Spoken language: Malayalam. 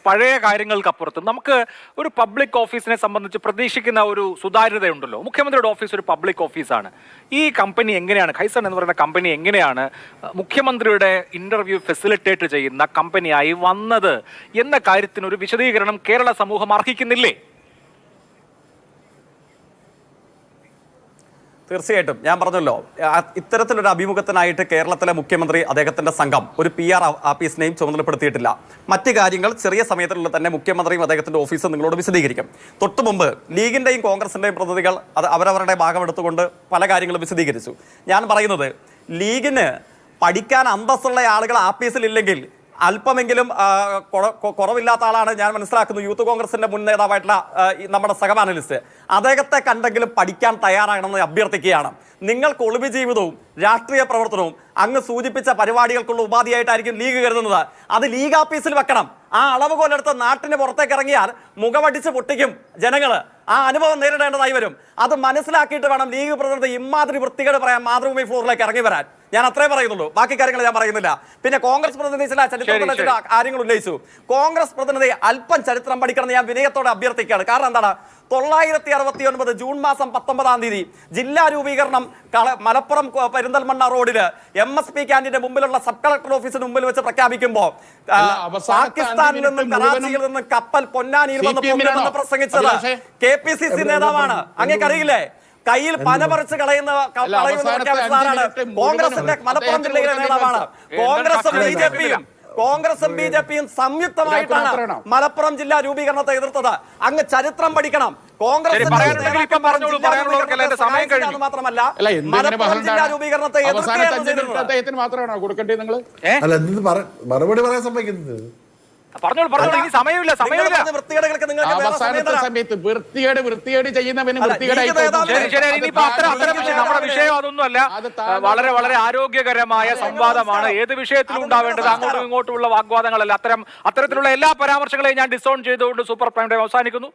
പഴയ കാര്യങ്ങൾക്കപ്പുറത്ത് നമുക്ക് ഒരു പബ്ലിക് ഓഫീസിനെ സംബന്ധിച്ച് പ്രതീക്ഷിക്കുന്ന ഒരു സുതാര്യതയുണ്ടല്ലോ. മുഖ്യമന്ത്രിയുടെ ഓഫീസ് ഒരു പബ്ലിക് ഓഫീസാണ്. ഈ കമ്പനി എങ്ങനെയാണ്, ഖൈസൺ എന്ന് പറയുന്ന കമ്പനി എങ്ങനെയാണ് മുഖ്യമന്ത്രിയുടെ ഇന്റർവ്യൂ ഫെസിലിറ്റേറ്റ് ചെയ്യുന്ന കമ്പനിയായി വന്നത് എന്ന കാര്യത്തിന് ഒരു വിശദീകരണം കേരള സമൂഹം അർഹിക്കുന്നില്ലേ? തീർച്ചയായിട്ടും ഞാൻ പറഞ്ഞല്ലോ, ഇത്തരത്തിലൊരു അഭിമുഖത്തിനായിട്ട് കേരളത്തിലെ മുഖ്യമന്ത്രി അദ്ദേഹത്തിന്റെ സംഘം ഒരു PR ആഫീസിനെയും ചുമതലപ്പെടുത്തിയിട്ടില്ല. മറ്റു കാര്യങ്ങൾ ചെറിയ സമയത്തിനുള്ളിൽ തന്നെ മുഖ്യമന്ത്രിയും അദ്ദേഹത്തിന്റെ ഓഫീസും നിങ്ങളോട് വിശദീകരിക്കും. തൊട്ടു മുമ്പ് ലീഗിന്റെയും കോൺഗ്രസിന്റെയും പ്രതിനിധികൾ അവരവരുടെ ഭാഗമെടുത്തുകൊണ്ട് പല കാര്യങ്ങളും വിശദീകരിച്ചു. ഞാൻ പറയുന്നത്, ലീഗിന് പഠിക്കാൻ അന്തസ്സുള്ള ആളുകൾ ആഫീസിലില്ലെങ്കിൽ അല്പമെങ്കിലും കുറവില്ലാത്ത ആളാണ് ഞാൻ മനസ്സിലാക്കുന്നു യൂത്ത് കോൺഗ്രസിന്റെ മുൻ നേതാവായിട്ടുള്ള നമ്മുടെ സഹപാനലിസ്റ്റ്. അദ്ദേഹത്തെ കണ്ടെങ്കിലും പഠിക്കാൻ തയ്യാറാകണമെന്ന് അഭ്യർത്ഥിക്കുകയാണ്. നിങ്ങൾക്ക് ഒളിവ് ജീവിതവും രാഷ്ട്രീയ പ്രവർത്തനവും അങ്ങ് സൂചിപ്പിച്ച പരിപാടികൾക്കുള്ള ഉപാധിയായിട്ടായിരിക്കും ലീഗ് കരുതുന്നത്. അത് ലീഗ് ആഫീസിൽ വെക്കണം. ആ അളവുകോലെടുത്ത് നാട്ടിന് പുറത്തേക്ക് ഇറങ്ങിയാൽ മുഖമടിച്ച് പൊട്ടിക്കും ജനങ്ങൾ. ആ അനുഭവം നേരിടേണ്ടതായി വരും. അത് മനസ്സിലാക്കിയിട്ട് വേണം ലീഗ് പ്രതിനിധി ഇമാതിരി വൃത്തികേട് പറയാൻ മാതൃഭൂമി ഫ്ലോറിലേക്ക് ഇറങ്ങി വരാൻ. ഞാൻ അത്രേ പറയുന്നുള്ളൂ, ബാക്കി കാര്യങ്ങൾ ഞാൻ പറയുന്നില്ല. പിന്നെ കോൺഗ്രസ് പ്രതിനിധി ചില ചരിത്രത്തിലെ ചില കാര്യങ്ങൾ ഉന്നയിച്ചു. കോൺഗ്രസ് പ്രതിനിധി അല്പം ചരിത്രം പഠിക്കണം ഞാൻ വിനയത്തോടെ അഭ്യർത്ഥിക്കുകയാണ്. കാരണം എന്താണ്, 969 ജൂൺ മാസം 19-ാം തീയതി ജില്ലാ രൂപീകരണം മലപ്പുറം പെരിന്തൽമണ്ണ റോഡില് MSP ക്യാന്റീന്റെ മുമ്പിലുള്ള സബ് കളക്ടർ ഓഫീസിന് മുമ്പിൽ വെച്ച് പ്രഖ്യാപിക്കുമ്പോൾ പാകിസ്ഥാനിൽ നിന്നും കറാച്ചിയിൽ നിന്നും കപ്പൽ പൊന്നാനിയിൽ വന്ന് പ്രസംഗിച്ചത് KPCC നേതാവാണ്. അങ്ങേക്കറിയില്ലേ? കയ്യിൽ പന പറിച്ച് കളയുന്ന കോൺഗ്രസിന്റെ മലപ്പുറം ജില്ലയിലെ നേതാവാണ്. കോൺഗ്രസും BJPയും സംയുക്തമായിട്ടാണ് മലപ്പുറം ജില്ലാ രൂപീകരണത്തെ എതിർത്തത്. അങ്ങ് ചരിത്രം പഠിക്കണം. കോൺഗ്രസ് മാത്രമല്ല മലപ്പുറം ജില്ലാ രൂപീകരണത്തെ മറുപടി പറയാൻ സമ്മതിക്കുന്നത് വൃത്തികേട് ചെയ്യുന്നവനും നമ്മുടെ വിഷയം അതൊന്നുമല്ല. വളരെ വളരെ ആരോഗ്യകരമായ സംവാദമാണ്. ഏത് വിഷയത്തിലും ഉണ്ടാവേണ്ടത് അങ്ങോട്ടും ഇങ്ങോട്ടുമുള്ള വാഗ്വാദങ്ങളല്ല. അത്തരത്തിലുള്ള എല്ലാ പരാമർശങ്ങളെയും ഞാൻ ഡിസോൺ ചെയ്തുകൊണ്ട് സൂപ്പർ പ്രൈം ടൈം അവസാനിക്കുന്നു.